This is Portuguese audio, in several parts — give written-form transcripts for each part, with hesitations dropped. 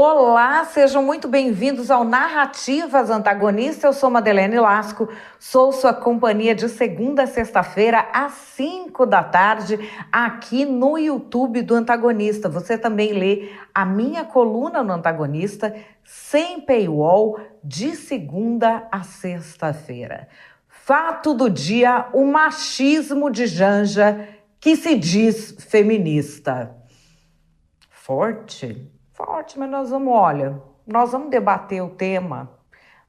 Olá, sejam muito bem-vindos ao Narrativas Antagonistas. Eu sou Madeleine Lasco, sou sua companhia de segunda a sexta-feira, às 5 da tarde, aqui no YouTube do Antagonista. Você também lê a minha coluna no Antagonista, sem paywall, de segunda a sexta-feira. Fato do dia: o machismo de Janja que se diz feminista. Forte, mas nós vamos debater o tema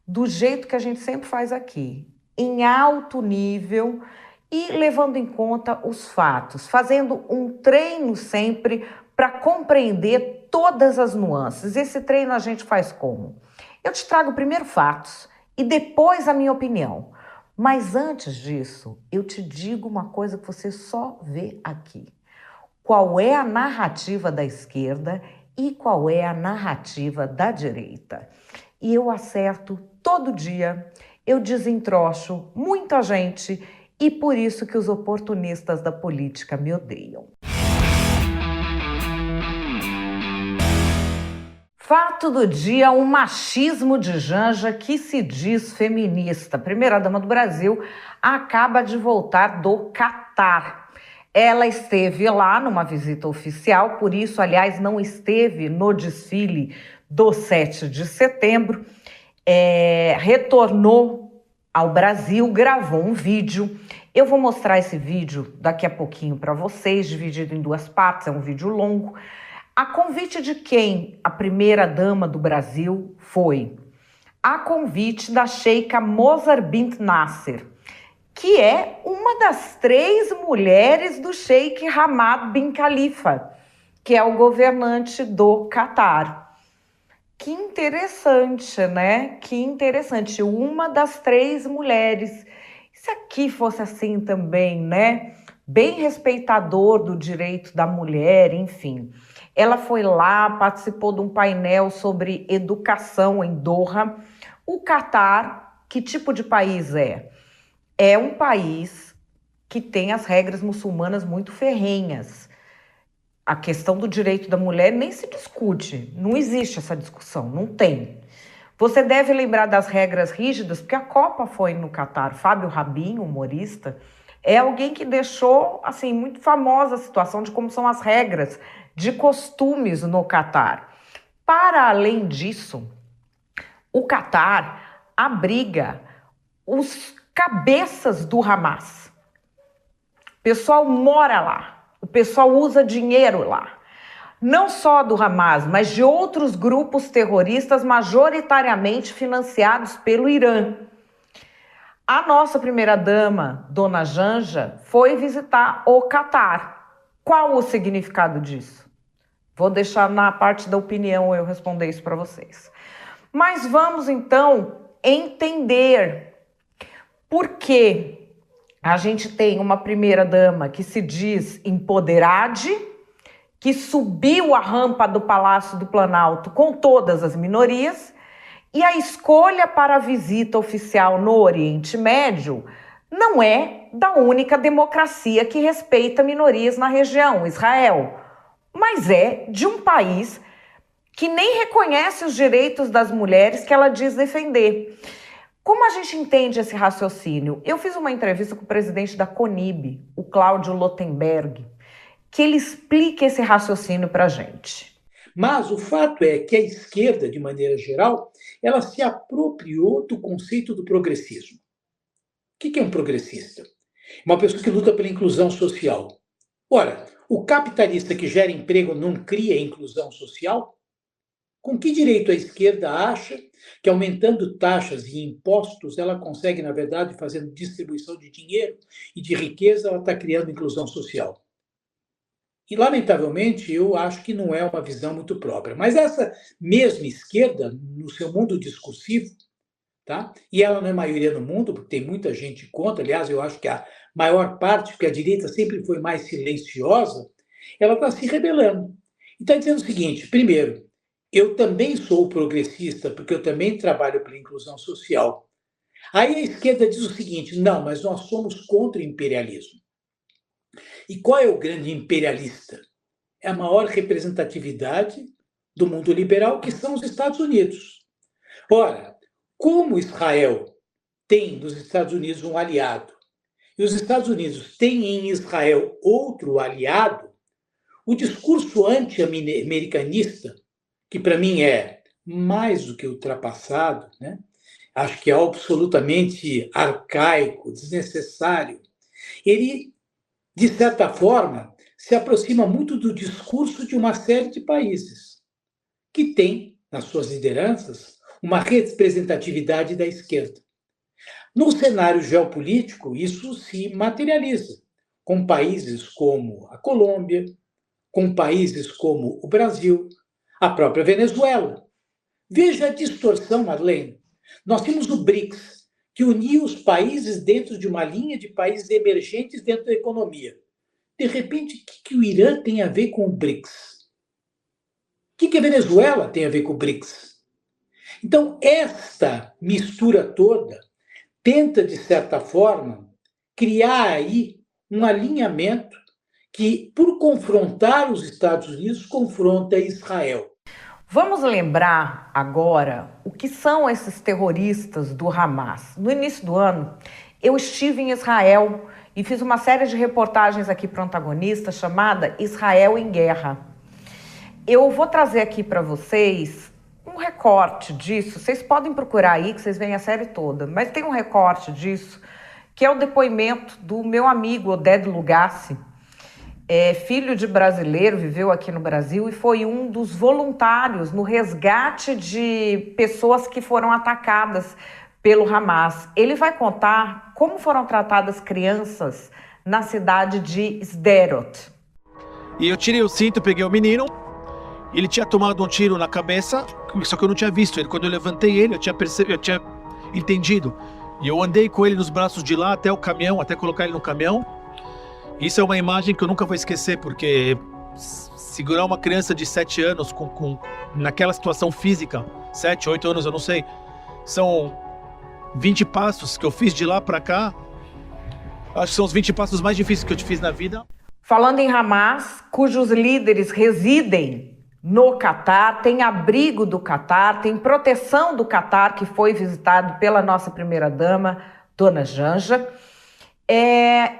do jeito que a gente sempre faz aqui, em alto nível e levando em conta os fatos, fazendo um treino sempre para compreender todas as nuances. Esse treino a gente faz como? Eu te trago primeiro fatos e depois a minha opinião. Mas antes disso, eu te digo uma coisa que você só vê aqui. Qual é a narrativa da esquerda e qual é a narrativa da direita. E eu acerto todo dia, eu desentrocho muita gente e por isso que os oportunistas da política me odeiam. Fato do dia: um machismo de Janja que se diz feminista. A primeira-dama do Brasil acaba de voltar do Catar. Ela esteve lá numa visita oficial, por isso, aliás, não esteve no desfile do 7 de setembro, retornou ao Brasil, gravou um vídeo. Eu vou mostrar esse vídeo daqui a pouquinho para vocês, dividido em duas partes, é um vídeo longo. A convite de quem a primeira-dama do Brasil foi? A convite da Sheikha Mosar bint Nasser, que é uma das 3 mulheres do Sheikh Hamad bin Khalifa, que é o governante do Catar. Que interessante, né? Que interessante. Uma das 3 mulheres. Se aqui fosse assim também, né? Bem respeitador do direito da mulher, enfim. Ela foi lá, participou de um painel sobre educação em Doha. O Catar, que tipo de país é? É um país que tem as regras muçulmanas muito ferrenhas. A questão do direito da mulher nem se discute, não existe essa discussão, não tem. Você deve lembrar das regras rígidas, porque a Copa foi no Catar. Fábio Rabin, humorista, é alguém que deixou assim muito famosa a situação de como são as regras de costumes no Catar. Para além disso, o Catar abriga os cabeças do Hamas. O pessoal mora lá, o pessoal usa dinheiro lá. Não só do Hamas, mas de outros grupos terroristas majoritariamente financiados pelo Irã. A nossa primeira-dama, Dona Janja, foi visitar o Catar. Qual o significado disso? Vou deixar na parte da opinião eu responder isso para vocês. Mas vamos então entender por que a gente tem uma primeira-dama que se diz empoderade, que subiu a rampa do Palácio do Planalto com todas as minorias, e a escolha para a visita oficial no Oriente Médio não é da única democracia que respeita minorias na região, Israel, mas é de um país que nem reconhece os direitos das mulheres que ela diz defender. Como a gente entende esse raciocínio? Eu fiz uma entrevista com o presidente da CONIB, o Cláudio Lotenberg, que ele explica esse raciocínio para a gente. Mas o fato é que a esquerda, de maneira geral, ela se apropriou do conceito do progressismo. O que é um progressista? Uma pessoa que luta pela inclusão social. Ora, o capitalista que gera emprego não cria inclusão social? Com que direito a esquerda acha que aumentando taxas e impostos ela consegue, na verdade, fazendo distribuição de dinheiro e de riqueza, ela está criando inclusão social? E, lamentavelmente, eu acho que não é uma visão muito própria. Mas essa mesma esquerda, no seu mundo discursivo, tá? E ela não é maioria no mundo, porque tem muita gente contra, aliás, eu acho que a maior parte, porque a direita sempre foi mais silenciosa, ela está se rebelando. E está dizendo o seguinte: primeiro, eu também sou progressista, porque eu também trabalho pela inclusão social. Aí a esquerda diz o seguinte: não, mas nós somos contra o imperialismo. E qual é o grande imperialista? É a maior representatividade do mundo liberal, que são os Estados Unidos. Ora, como Israel tem nos Estados Unidos um aliado, e os Estados Unidos têm em Israel outro aliado, o discurso anti-americanista, que para mim é mais do que ultrapassado, né? Acho que é absolutamente arcaico, desnecessário, ele, de certa forma, se aproxima muito do discurso de uma série de países que tem, nas suas lideranças, uma representatividade da esquerda. No cenário geopolítico, isso se materializa, com países como a Colômbia, com países como o Brasil, a própria Venezuela. Veja a distorção, Marlene. Nós temos o BRICS, que unia os países dentro de uma linha de países emergentes dentro da economia. De repente, o que o Irã tem a ver com o BRICS? O que a Venezuela tem a ver com o BRICS? Então, esta mistura toda tenta, de certa forma, criar aí um alinhamento que, por confrontar os Estados Unidos, confronta Israel. Vamos lembrar agora o que são esses terroristas do Hamas. No início do ano, eu estive em Israel e fiz uma série de reportagens aqui para o Antagonista chamada Israel em Guerra. Eu vou trazer aqui para vocês um recorte disso. Vocês podem procurar aí, que vocês veem a série toda, mas tem um recorte disso, que é o depoimento do meu amigo Oded Lugassi, filho de brasileiro, viveu aqui no Brasil e foi um dos voluntários no resgate de pessoas que foram atacadas pelo Hamas. Ele vai contar como foram tratadas crianças na cidade de Sderot. E eu tirei o cinto, peguei o menino, ele tinha tomado um tiro na cabeça, só que eu não tinha visto ele. Quando eu levantei ele, eu tinha entendido. E eu andei com ele nos braços de lá até o caminhão, até colocar ele no caminhão. Isso é uma imagem que eu nunca vou esquecer, porque segurar uma criança de 7 anos naquela situação física, 7, 8 anos, eu não sei, são 20 passos que eu fiz de lá para cá. Acho que são os 20 passos mais difíceis que eu te fiz na vida. Falando em Hamas, cujos líderes residem no Catar, tem abrigo do Catar, tem proteção do Catar, que foi visitado pela nossa primeira-dama, Dona Janja.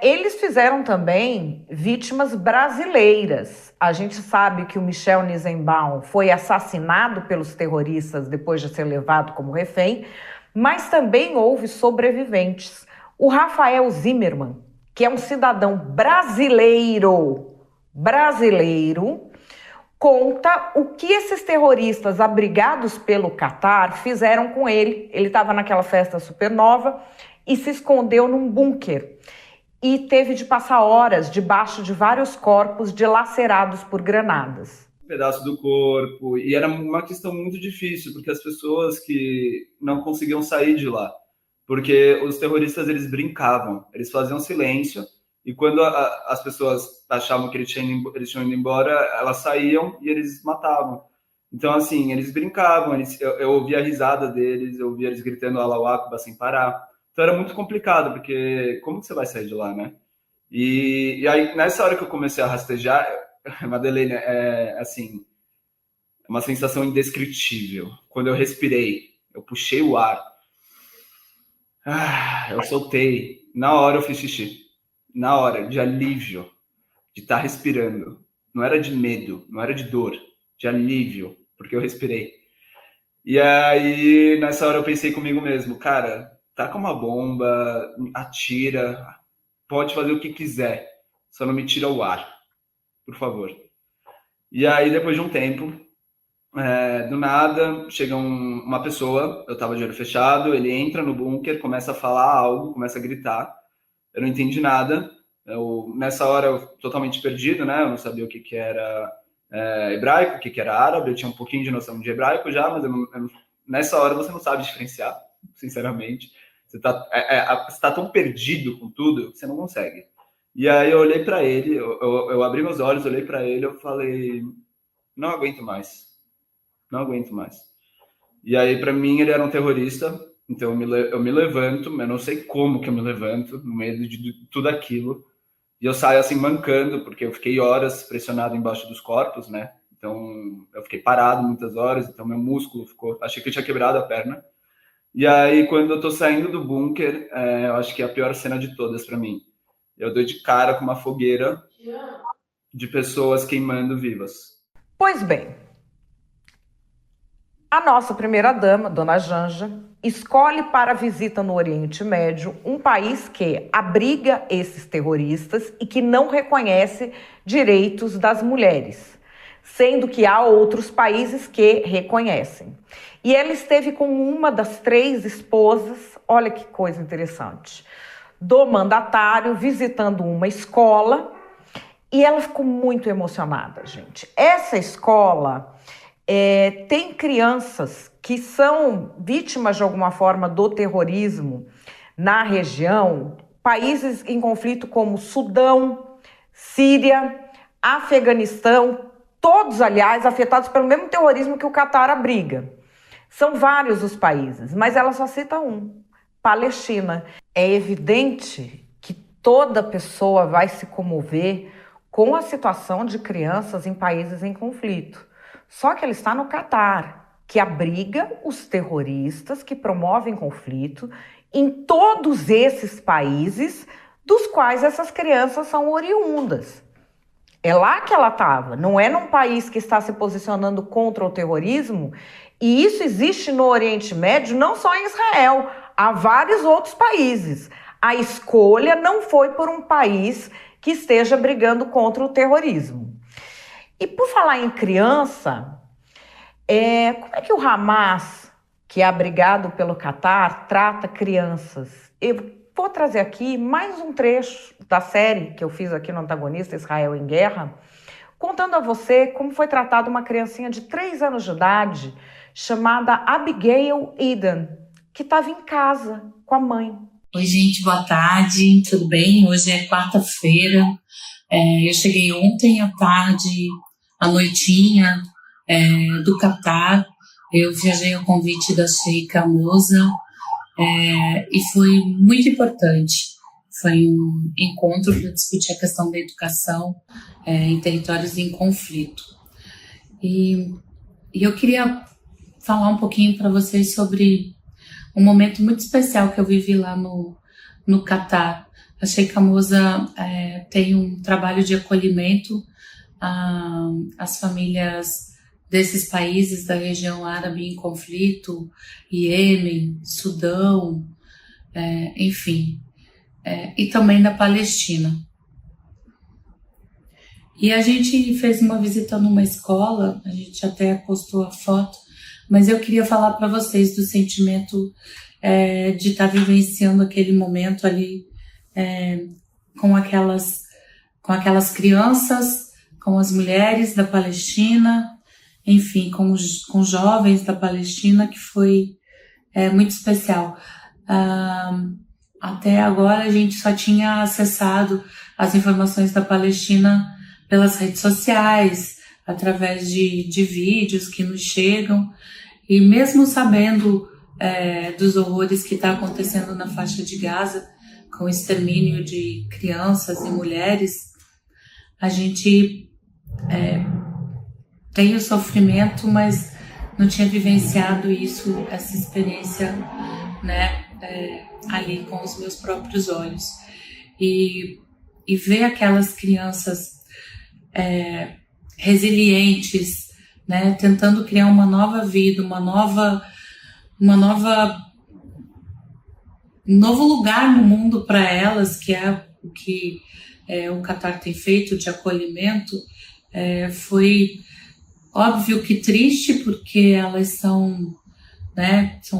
Eles fizeram também vítimas brasileiras. A gente sabe que o Michel Nizenbaum foi assassinado pelos terroristas depois de ser levado como refém, mas também houve sobreviventes. O Rafael Zimmermann, que é um cidadão brasileiro, conta o que esses terroristas abrigados pelo Catar fizeram com ele. Ele estava naquela festa supernova e se escondeu num bunker. E teve de passar horas debaixo de vários corpos dilacerados por granadas. Um pedaço do corpo. E era uma questão muito difícil, porque as pessoas que não conseguiam sair de lá. Porque os terroristas, eles brincavam. Eles faziam silêncio. E quando as pessoas achavam que eles tinham ido embora, elas saíam e eles matavam. Então, assim, eles brincavam. Eu ouvia a risada deles, eu ouvia eles gritando Allahu Akbar sem parar. Então era muito complicado, porque como que você vai sair de lá, né? E aí, nessa hora que eu comecei a rastejar, Madeleine, assim, uma sensação indescritível. Quando eu respirei, eu puxei o ar, eu soltei. Na hora eu fiz xixi. Na hora, de alívio, de estar respirando. Não era de medo, não era de dor, de alívio, porque eu respirei. E aí, nessa hora eu pensei comigo mesmo, cara, taca uma bomba, atira, pode fazer o que quiser, só não me tira o ar, por favor. E aí, depois de um tempo, do nada, chega uma pessoa, eu tava de olho fechado, ele entra no bunker, começa a falar algo, começa a gritar, eu não entendi nada, nessa hora eu totalmente perdido, né, eu não sabia o que era hebraico, o que era árabe, eu tinha um pouquinho de noção de hebraico já, mas nessa hora você não sabe diferenciar, sinceramente. Você tá tão perdido com tudo que você não consegue. E aí eu olhei para ele, eu abri meus olhos, olhei para ele, eu falei, não aguento mais. E aí para mim ele era um terrorista, então eu me levanto, eu não sei como que eu me levanto, no meio de tudo aquilo, e eu saio assim mancando, porque eu fiquei horas pressionado embaixo dos corpos, né? Então, eu fiquei parado muitas horas, então meu músculo ficou... Achei que eu tinha quebrado a perna. E aí, quando eu tô saindo do bunker, eu acho que é a pior cena de todas para mim. Eu dou de cara com uma fogueira de pessoas queimando vivas. Pois bem, a nossa primeira-dama, Dona Janja, escolhe para a visita no Oriente Médio um país que abriga esses terroristas e que não reconhece direitos das mulheres, sendo que há outros países que reconhecem. E ela esteve com uma das 3 esposas, olha que coisa interessante, do mandatário, visitando uma escola, e ela ficou muito emocionada, gente. Essa escola tem crianças que são vítimas de alguma forma do terrorismo na região, países em conflito como Sudão, Síria, Afeganistão, todos, aliás, afetados pelo mesmo terrorismo que o Catar abriga. São vários os países, mas ela só cita um, Palestina. É evidente que toda pessoa vai se comover com a situação de crianças em países em conflito. Só que ela está no Catar, que abriga os terroristas que promovem conflito em todos esses países dos quais essas crianças são oriundas. É lá que ela estava, não é num país que está se posicionando contra o terrorismo, e isso existe no Oriente Médio, não só em Israel, há vários outros países. A escolha não foi por um país que esteja brigando contra o terrorismo. E por falar em criança, como é que o Hamas, que é abrigado pelo Catar, trata crianças? Eu vou trazer aqui mais um trecho da série que eu fiz aqui no Antagonista, Israel em Guerra, contando a você como foi tratada uma criancinha de 3 anos de idade, chamada Abigail Eden, que estava em casa com a mãe. Oi, gente, boa tarde, tudo bem? Hoje é quarta-feira, eu cheguei ontem à tarde, à noitinha do Catar. Eu viajei ao convite da Sheikha Moza e foi muito importante. Foi um encontro para discutir a questão da educação em territórios em conflito. E eu queria falar um pouquinho para vocês sobre um momento muito especial que eu vivi lá no Catar. A Sheikha Moza tem um trabalho de acolhimento às famílias desses países da região árabe em conflito, Iêmen, Sudão, enfim, e também da Palestina. E a gente fez uma visita numa escola, a gente até postou a foto, mas eu queria falar para vocês do sentimento de estar vivenciando aquele momento ali com aquelas crianças, com as mulheres da Palestina, enfim, com jovens da Palestina, que foi muito especial. Até agora a gente só tinha acessado as informações da Palestina pelas redes sociais, através de vídeos que nos chegam, e mesmo sabendo dos horrores que está acontecendo na faixa de Gaza, com o extermínio de crianças e mulheres, a gente tem o sofrimento, mas não tinha vivenciado isso, essa experiência, né, ali com os meus próprios olhos. E ver aquelas crianças resilientes, né, tentando criar uma nova vida, um novo lugar no mundo para elas, que é o que o Catar tem feito de acolhimento, foi óbvio que triste, porque elas são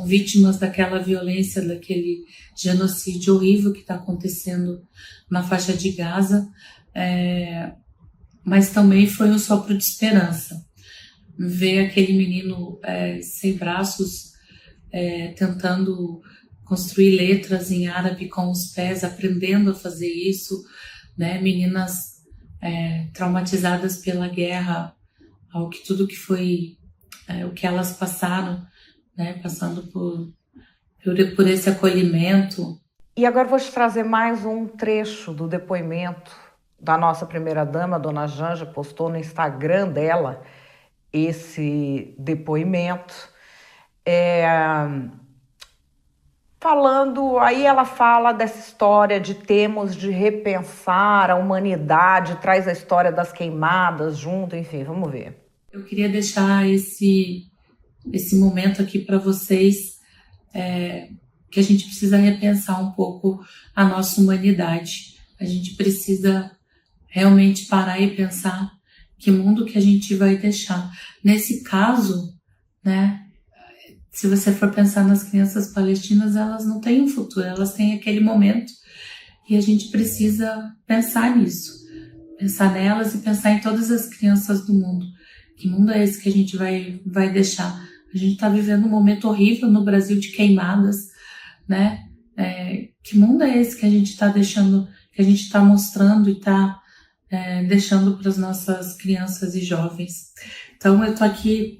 vítimas daquela violência, daquele genocídio horrível que está acontecendo na faixa de Gaza, mas também foi um sopro de esperança. Ver aquele menino sem braços, tentando construir letras em árabe com os pés, aprendendo a fazer isso, né? Meninas traumatizadas pela guerra, tudo que foi o que elas passaram, né? Passando por esse acolhimento. E agora vou te trazer mais um trecho do depoimento da nossa primeira-dama, Dona Janja, postou no Instagram dela, esse depoimento, falando, aí ela fala dessa história de temos de repensar a humanidade, traz a história das queimadas junto, enfim, vamos ver. Eu queria deixar esse momento aqui para vocês, que a gente precisa repensar um pouco a nossa humanidade. A gente precisa realmente parar e pensar que mundo que a gente vai deixar. Nesse caso, né, se você for pensar nas crianças palestinas, elas não têm um futuro, elas têm aquele momento e a gente precisa pensar nisso, pensar nelas e pensar em todas as crianças do mundo. Que mundo é esse que a gente vai deixar? A gente está vivendo um momento horrível no Brasil de queimadas, né? Que mundo é esse que a gente está deixando, que a gente está mostrando e está deixando para as nossas crianças e jovens? Então eu tô aqui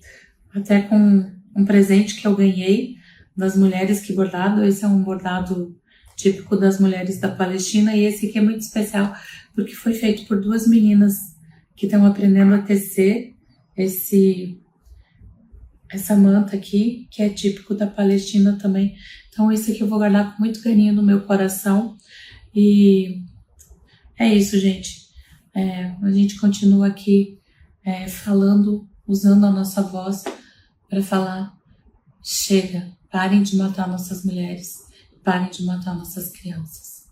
até com um presente que eu ganhei das mulheres que bordaram. Esse é um bordado típico das mulheres da Palestina e esse aqui é muito especial porque foi feito por 2 meninas que estão aprendendo a tecer essa manta aqui, que é típico da Palestina também. Então esse aqui eu vou guardar com muito carinho no meu coração. E é isso, gente. A gente continua aqui falando, usando a nossa voz para falar: chega, parem de matar nossas mulheres, parem de matar nossas crianças.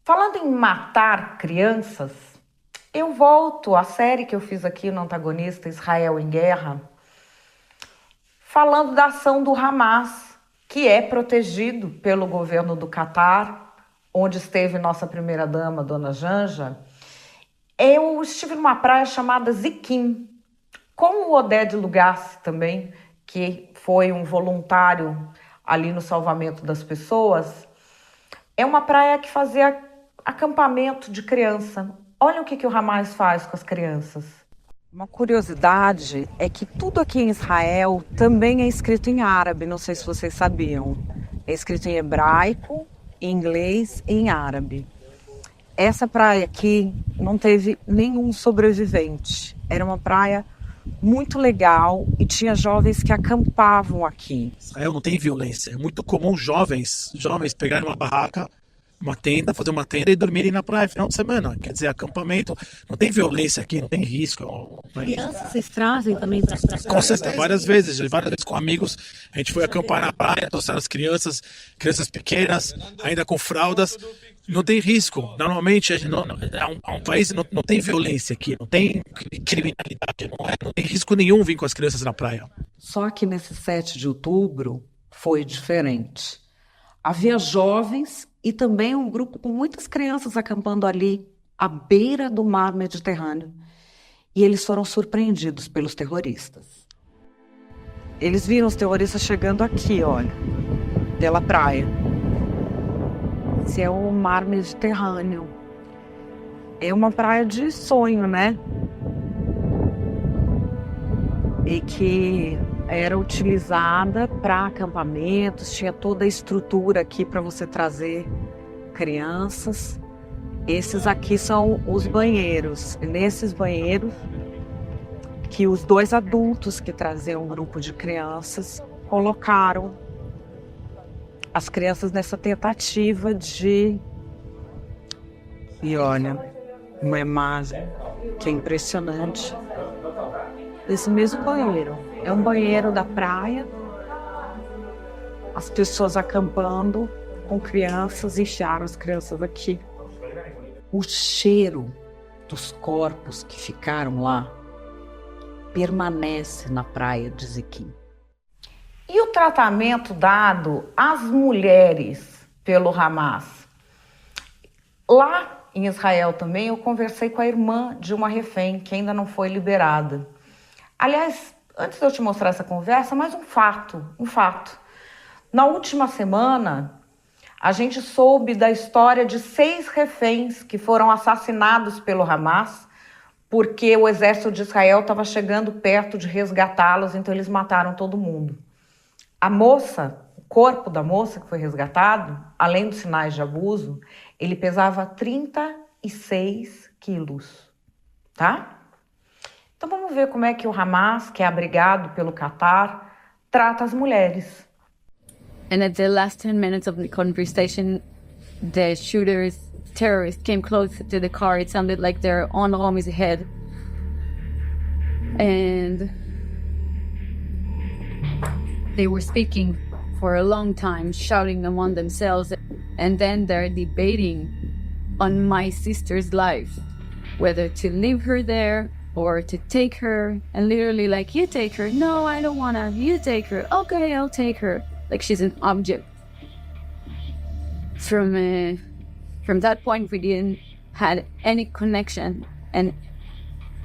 Falando em matar crianças, eu volto à série que eu fiz aqui no Antagonista, Israel em Guerra, falando da ação do Hamas, que é protegido pelo governo do Catar, onde esteve nossa primeira-dama, Dona Janja. Eu estive numa praia chamada Ziquim, com o Oded Lugassi também, que foi um voluntário ali no salvamento das pessoas. É uma praia que fazia acampamento de criança. Olha o que o Hamas faz com as crianças. Uma curiosidade é que tudo aqui em Israel também é escrito em árabe, não sei se vocês sabiam. É escrito em hebraico, em inglês e em árabe. Essa praia aqui não teve nenhum sobrevivente. Era uma praia muito legal e tinha jovens que acampavam aqui. Israel não tem violência. É muito comum jovens pegarem uma barraca, uma tenda, fazer uma tenda e dormirem na praia no final de semana. Quer dizer, acampamento. Não tem violência aqui, não tem risco. Crianças vocês trazem também para Com certeza, várias vezes com amigos. A gente foi acampar na praia, trouxeram as crianças pequenas, ainda com fraldas. Não tem risco. Normalmente é um país que não tem violência aqui, não tem criminalidade, não tem risco nenhum vir com as crianças na praia. Só que nesse 7 de outubro foi diferente. Havia jovens e também um grupo com muitas crianças acampando ali, à beira do mar Mediterrâneo. E eles foram surpreendidos pelos terroristas. Eles viram os terroristas chegando aqui, olha, pela praia. Esse é o mar Mediterrâneo. É uma praia de sonho, né? E que era utilizada para acampamentos, tinha toda a estrutura aqui para você trazer crianças. Esses aqui são os banheiros. Nesses banheiros que os 2 adultos que traziam um grupo de crianças colocaram as crianças nessa tentativa de... E olha, uma imagem que é impressionante. Esse mesmo banheiro. É um banheiro da praia. As pessoas acampando com crianças, enfiaram as crianças aqui. O cheiro dos corpos que ficaram lá permanece na praia de Ziquim. E o tratamento dado às mulheres pelo Hamas? Lá em Israel também eu conversei com a irmã de uma refém que ainda não foi liberada. Aliás, antes de eu te mostrar essa conversa, mais um fato. Na última semana, a gente soube da história de 6 reféns que foram assassinados pelo Hamas porque o exército de Israel estava chegando perto de resgatá-los, então eles mataram todo mundo. A moça, o corpo da moça que foi resgatado, além dos sinais de abuso, ele pesava 36 quilos, tá? Então vamos ver como é que o Hamas, que é abrigado pelo Catar, trata as mulheres. And at the last 10 minutes of the conversation, the terrorists came close to the car. It sounded like they're on Romi's head. And they were speaking for a long time, shouting among themselves. And then they're debating on my sister's life, whether to leave her there or to take her. And literally like, you take her. No, I don't wanna. You take her. Okay, I'll take her. Like she's an object. From that point, we didn't had any connection and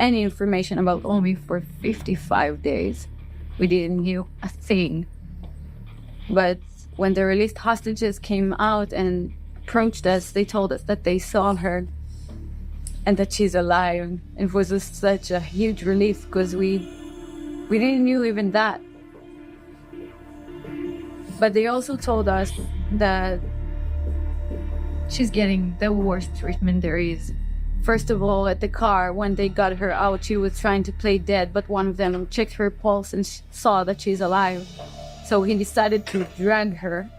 any information about Omi for 55 days. We didn't knew a thing. But when the released hostages came out and approached us, they told us that they saw her and that she's alive. It was just such a huge relief because we didn't knew even that. But they also told us that she's getting the worst treatment there is. First of all, at the car, when they got her out, she was trying to play dead, but one of them checked her pulse and saw that she's alive. So he decided to drag her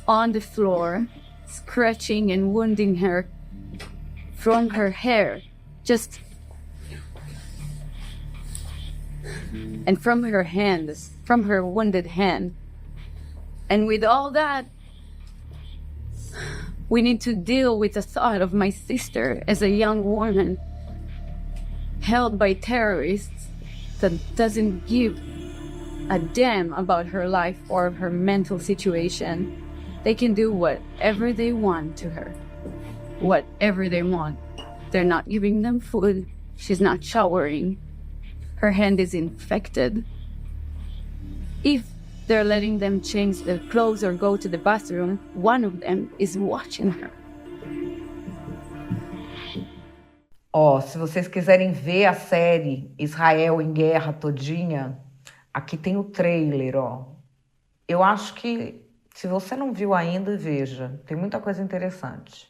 on the floor, scratching and wounding her from her hair, and from her hands, from her wounded hand. And with all that, we need to deal with the thought of my sister as a young woman held by terrorists that doesn't give a damn about her life or her mental situation. They can do whatever they want to her. Whatever they want. They're not giving them food. She's not showering. Her hand is infected. If they're letting them change their clothes or go to the bathroom, one of them is watching her. Se vocês quiserem ver a série Israel em Guerra todinha, aqui tem o trailer, Eu acho que, se você não viu ainda, veja. Tem muita coisa interessante.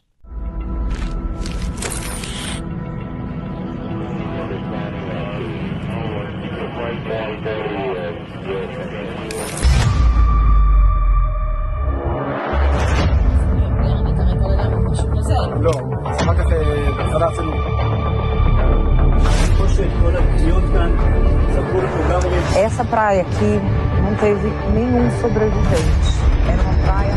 לא, אחר כך בהתחלה עשינו. אני חושב שכל הפניות כאן ספרו לגמרי. Essa praia aqui não teve nenhum sobrevivente. Era uma praia...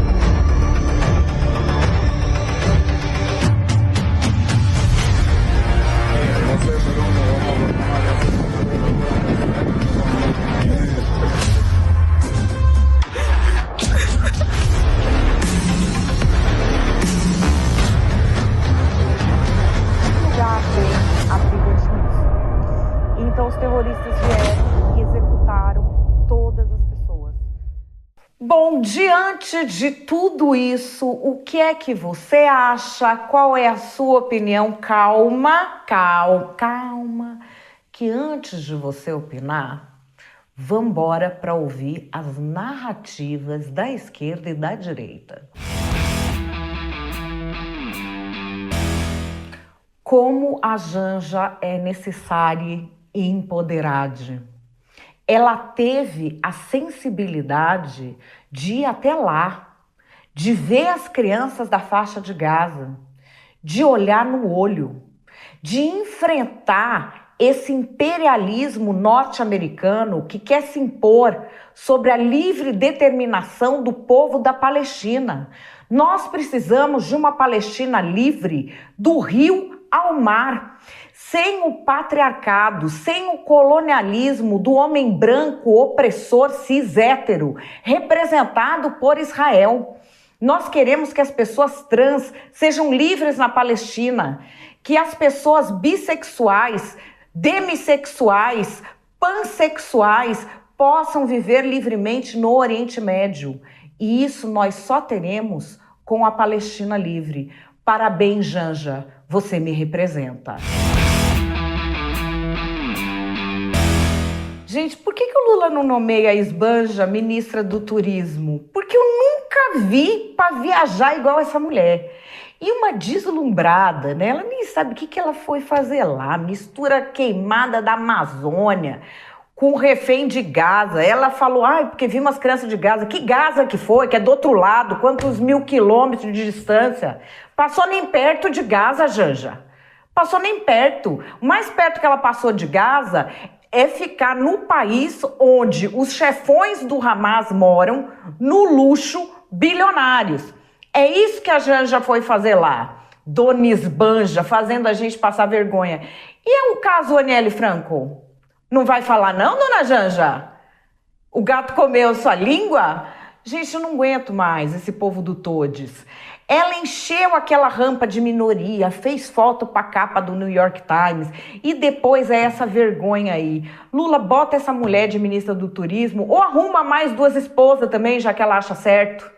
Então os terroristas vieram e executaram todas as pessoas. Bom, diante de tudo isso, o que é que você acha? Qual é a sua opinião? Calma, que antes de você opinar, vambora para ouvir as narrativas da esquerda e da direita. Como a Janja é necessária e empoderada. Ela teve a sensibilidade de ir até lá, de ver as crianças da faixa de Gaza, de olhar no olho, de enfrentar esse imperialismo norte-americano que quer se impor sobre a livre determinação do povo da Palestina. Nós precisamos de uma Palestina livre do rio ao mar, sem o patriarcado, sem o colonialismo do homem branco opressor cis-hétero, representado por Israel. Nós queremos que as pessoas trans sejam livres na Palestina, que as pessoas bissexuais, demissexuais, pansexuais possam viver livremente no Oriente Médio. E isso nós só teremos com a Palestina livre. Parabéns, Janja, você me representa. Gente, por que o Lula não nomeia a Esbanja ministra do Turismo? Porque eu nunca vi para viajar igual essa mulher. E uma deslumbrada, né? Ela nem sabe o que ela foi fazer lá. Mistura queimada da Amazônia com refém de Gaza. Ela falou, porque vi umas crianças de Gaza. Que Gaza que foi? Que é do outro lado. Quantos 1000 quilômetros de distância? Passou nem perto de Gaza, Janja. Passou nem perto. O mais perto que ela passou de Gaza é ficar no país onde os chefões do Hamas moram, no luxo, bilionários. É isso que a Janja foi fazer lá. Dona Esbanja, fazendo a gente passar vergonha. E é o caso Aniele Franco? Não vai falar não, dona Janja? O gato comeu sua língua? Gente, eu não aguento mais esse povo do Todes. Ela encheu aquela rampa de minoria, fez foto pra capa do New York Times e depois é essa vergonha aí. Lula, bota essa mulher de ministra do turismo ou arruma mais 2 esposas também, já que ela acha certo.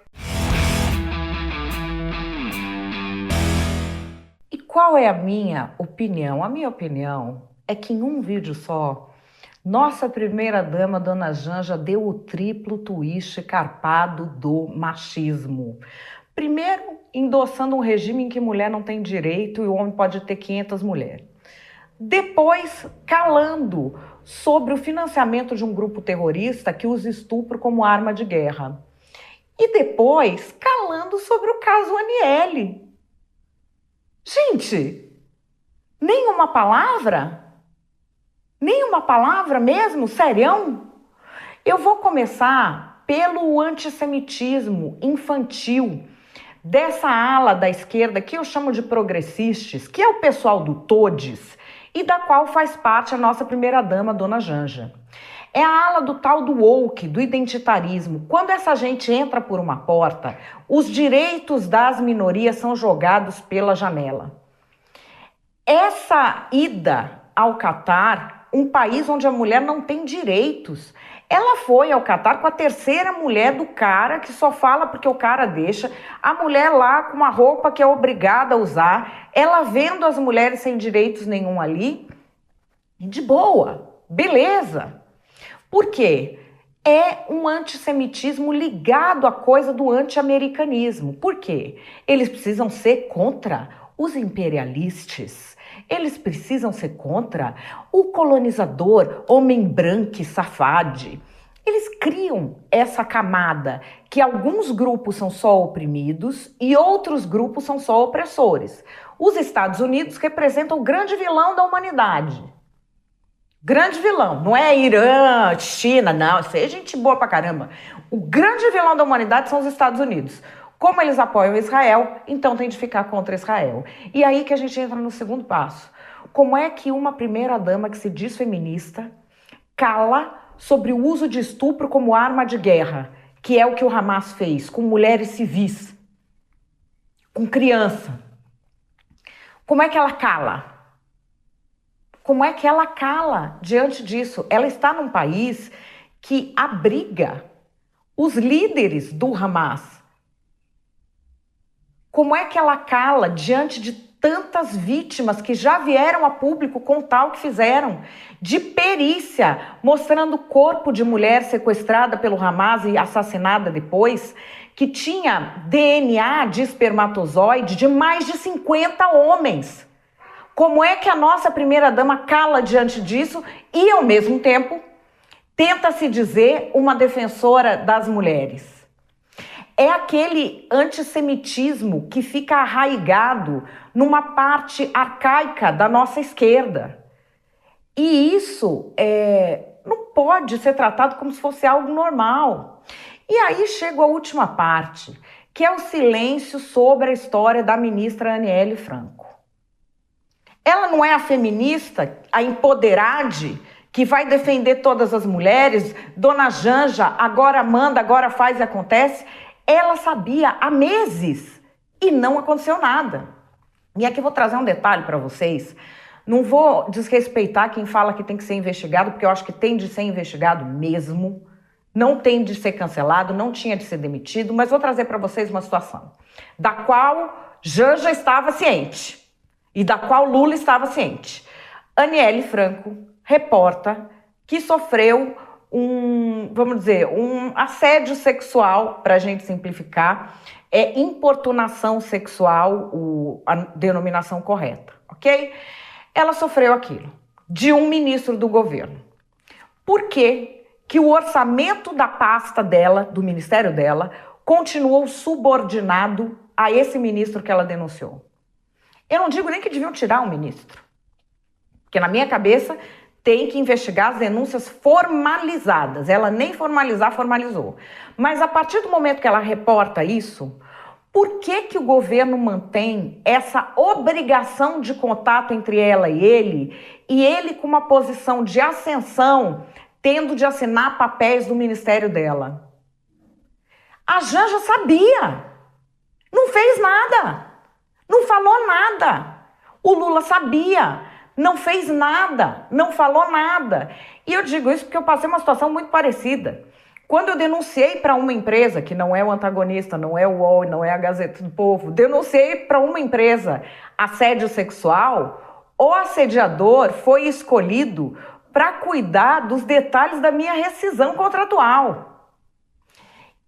E qual é a minha opinião? A minha opinião é que em um vídeo só, nossa primeira-dama, dona Janja, deu o triplo twist carpado do machismo. Primeiro, endossando um regime em que mulher não tem direito e o homem pode ter 500 mulheres. Depois, calando sobre o financiamento de um grupo terrorista que usa estupro como arma de guerra. E depois, calando sobre o caso Aniele. Gente, nenhuma palavra? Nenhuma palavra mesmo? Serião? Eu vou começar pelo antissemitismo infantil dessa ala da esquerda que eu chamo de progressistas, que é o pessoal do Todes e da qual faz parte a nossa primeira-dama, dona Janja. É a ala do tal do woke, do identitarismo. Quando essa gente entra por uma porta, os direitos das minorias são jogados pela janela. Essa ida ao Catar, um país onde a mulher não tem direitos, ela foi ao Catar com a terceira mulher do cara, que só fala porque o cara deixa, a mulher lá com uma roupa que é obrigada a usar, ela vendo as mulheres sem direitos nenhum ali, de boa, beleza. Por quê? É um antissemitismo ligado à coisa do anti-americanismo. Por quê? Eles precisam ser contra os imperialistas. Eles precisam ser contra o colonizador, homem branco e safade. Eles criam essa camada que alguns grupos são só oprimidos e outros grupos são só opressores. Os Estados Unidos representam o grande vilão da humanidade. Grande vilão, não é Irã, China, não, isso aí é gente boa pra caramba. O grande vilão da humanidade são os Estados Unidos. Como eles apoiam Israel, então tem de ficar contra Israel. E aí que a gente entra no segundo passo. Como é que uma primeira-dama que se diz feminista cala sobre o uso de estupro como arma de guerra, que é o que o Hamas fez com mulheres civis, com criança? Como é que ela cala? Como é que ela cala diante disso? Ela está num país que abriga os líderes do Hamas. Como é que ela cala diante de tantas vítimas que já vieram a público contar o que fizeram? De perícia, mostrando o corpo de mulher sequestrada pelo Hamas e assassinada depois, que tinha DNA de espermatozoide de mais de 50 homens. Como é que a nossa primeira-dama cala diante disso e, ao mesmo tempo, tenta se dizer uma defensora das mulheres? É aquele antissemitismo que fica arraigado numa parte arcaica da nossa esquerda. E isso não pode ser tratado como se fosse algo normal. E aí chega a última parte, que é o silêncio sobre a história da ministra Aniele Franco. Ela não é a feminista, a empoderade, que vai defender todas as mulheres, dona Janja, agora manda, agora faz e acontece. Ela sabia há meses e não aconteceu nada. E aqui eu vou trazer um detalhe para vocês. Não vou desrespeitar quem fala que tem que ser investigado, porque eu acho que tem de ser investigado mesmo. Não tem de ser cancelado, não tinha de ser demitido, mas vou trazer para vocês uma situação da qual Janja estava ciente. E da qual Lula estava ciente. Aniele Franco reporta que sofreu vamos dizer, um assédio sexual, para a gente simplificar, é importunação sexual, a denominação correta, ok? Ela sofreu aquilo de um ministro do governo. Por que que o orçamento da pasta dela, do ministério dela, continuou subordinado a esse ministro que ela denunciou? Eu não digo nem que deviam tirar um ministro, porque na minha cabeça tem que investigar as denúncias formalizadas. Ela nem formalizou. Mas a partir do momento que ela reporta isso, por que que o governo mantém essa obrigação de contato entre ela e ele com uma posição de ascensão, tendo de assinar papéis do ministério dela? A Janja sabia, não fez nada, não falou nada. O Lula sabia, não fez nada, não falou nada. E eu digo isso porque eu passei uma situação muito parecida. Quando eu denunciei para uma empresa, que não é o Antagonista, não é o UOL, não é a Gazeta do Povo, denunciei para uma empresa assédio sexual, o assediador foi escolhido para cuidar dos detalhes da minha rescisão contratual.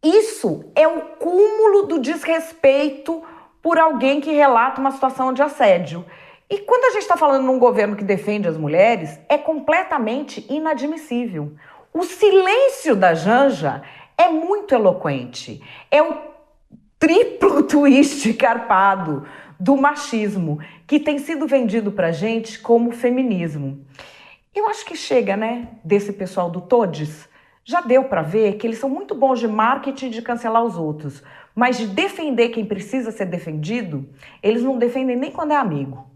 Isso é o cúmulo do desrespeito por alguém que relata uma situação de assédio. E quando a gente está falando num governo que defende as mulheres, é completamente inadmissível. O silêncio da Janja é muito eloquente. É o triplo twist carpado do machismo que tem sido vendido pra gente como feminismo. Eu acho que chega, né, desse pessoal do Todes. Já deu para ver que eles são muito bons de marketing de cancelar os outros, mas de defender quem precisa ser defendido, eles não defendem nem quando é amigo.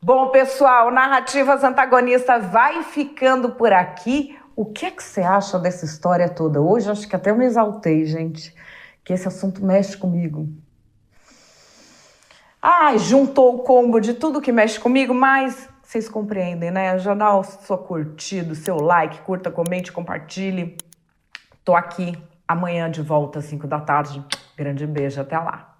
Bom, pessoal, Narrativas Antagonistas vai ficando por aqui. O que é que você acha dessa história toda? Hoje acho que até eu me exaltei, gente, que esse assunto mexe comigo. Juntou o combo de tudo que mexe comigo, mas vocês compreendem, né? Já dá o seu curtido, seu like, curta, comente, compartilhe. Tô aqui amanhã de volta às 5 da tarde. Grande beijo, até lá.